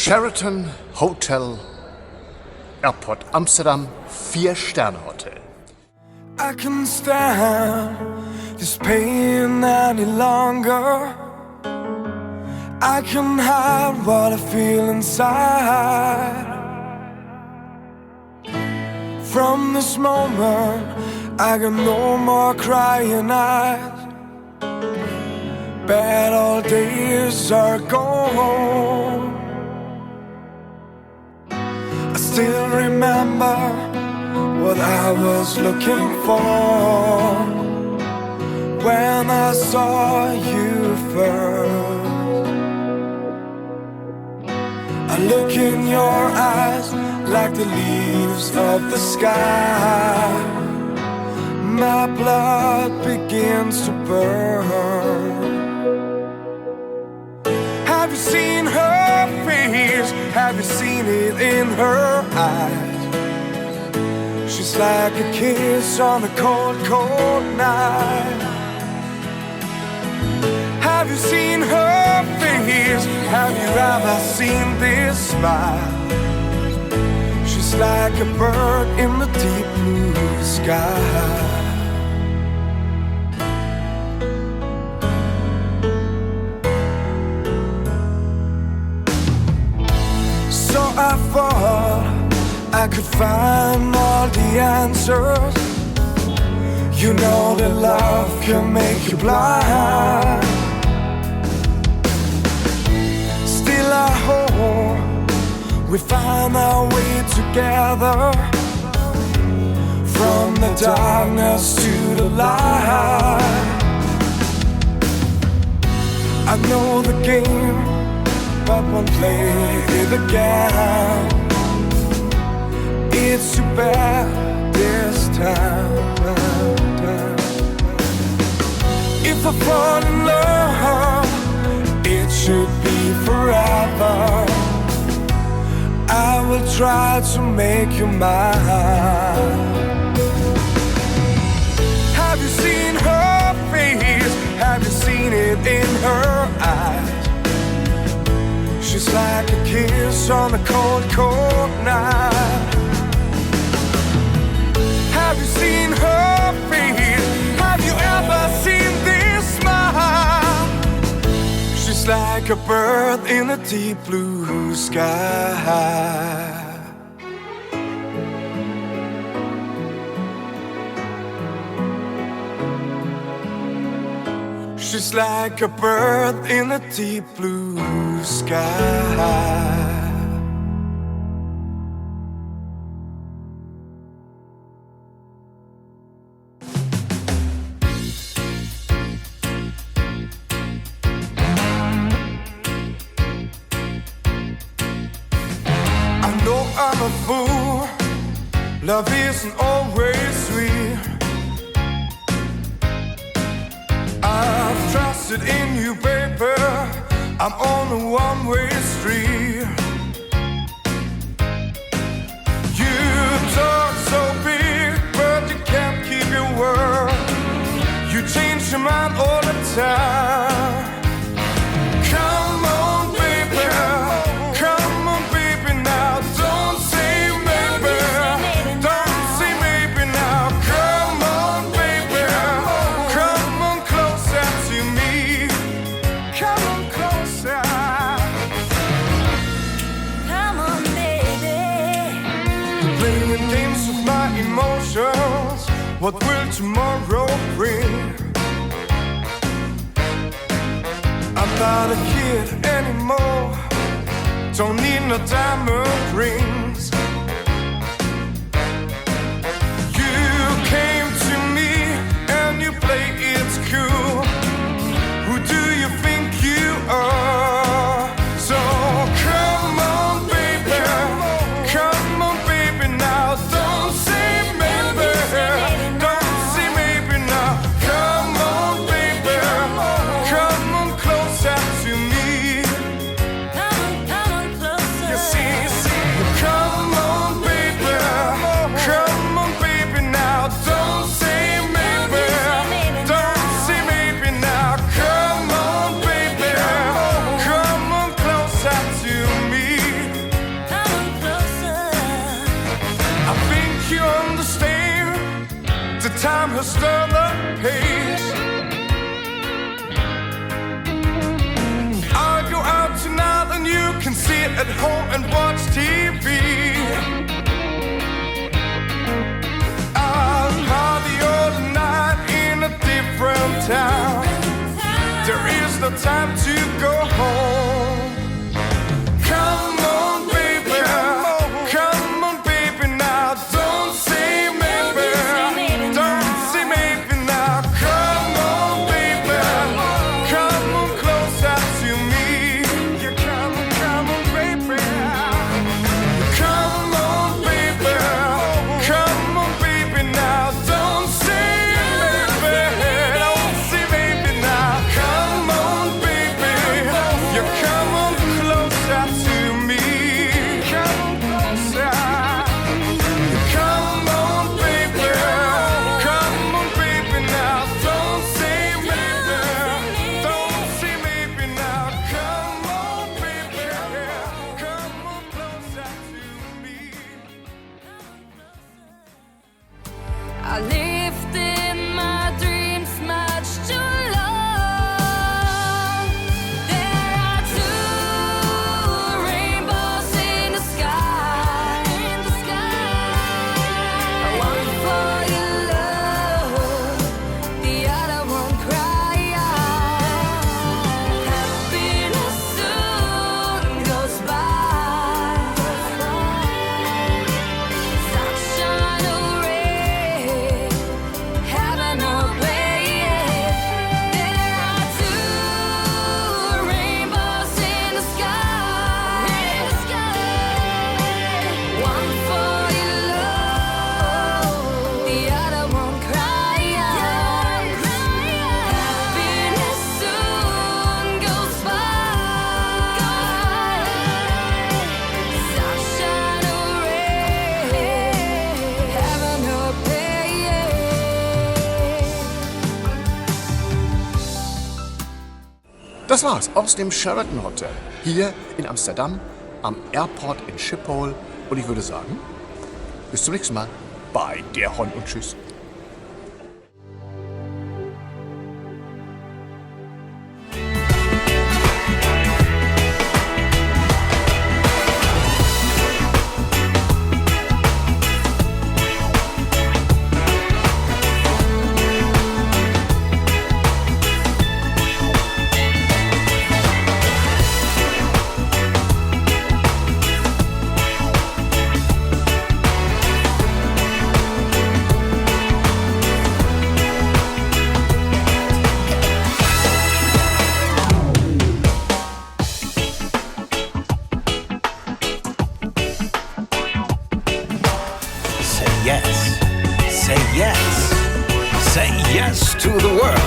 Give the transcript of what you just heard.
Sheraton Hotel Airport Amsterdam, 4-Sterne-Hotel. I can't stand this pain any longer. I can hide what I feel inside. From this moment, I got no more crying eyes. Bad old days are gone. I still remember what I was looking for when I saw you first. I look in your eyes like the leaves of the sky. My blood begins to burn. Have you seen her face? Have you seen it in her eyes? She's like a kiss on a cold, cold night. Have you seen her face? Have you ever seen this smile? She's like a bird in the deep blue sky. So I thought I could find all the answers. You know that love can make you blind. Still I hope we find our way together. From the darkness to the light. I know the game, but won't play it again. It's too bad this time. If I fall in love, it should be forever. I will try to make you mine. Have you seen her face? Have you seen it in her eyes? She's like a kiss on a cold, cold night. Have you seen her face? Have you ever seen this smile? She's like a bird in a deep blue sky. She's like a bird in a deep blue sky. I know I'm a fool. Love isn't always sweet. I've trusted in you, baby. I'm on a one-way street. You talk so big, but you can't keep your word. You change your mind all the time. Come on, baby. Come on, baby, now. Don't say maybe. Don't say maybe now. Come on, baby. Come on closer to me. Come on closer. Come on, baby. You're playing games with my emotions. What will tomorrow bring? I'm not a kid anymore. Don't need no diamond rings. You came to me and you play it cool. Who do you think you are? So come on, baby. Come on, baby, now. Don't say maybe. Don't say maybe now. Come on, baby. Come on closer to me. Come on closer. You see, come you understand the time has stirred the pace. I'll go out tonight and you can sit at home and watch TV. I'll party all night in a different town. There is no time to go home. Come on, baby. Come on, baby, now. Don't say maybe. Don't say maybe now. Come on, baby. Come on closer to me. You come on, baby. Come on, baby. Come on, baby, now. Don't say maybe. Don't say maybe now. Come on, baby. You come on closer to me. Come on closer. Come on, baby. Come on, baby, now. Don't say maybe. Don't say maybe now. Come on, baby. Come on closer to me. I lived in my dreams much too long. There are two rainbows in the sky. One for your love, the other one cry out. Happiness soon goes by. Sunshine or rain, heaven or pain. There are two rainbows in the sky. One for your love, the other one cry out. Happiness soon goes by. Sunshine or rain, heaven or pain. Das war's aus dem Sheraton Hotel. Hier in Amsterdam, am Airport in Schiphol. Und ich würde sagen, bis zum nächsten Mal bei der Hon und Tschüss. Say yes. Say yes. Say yes to the world.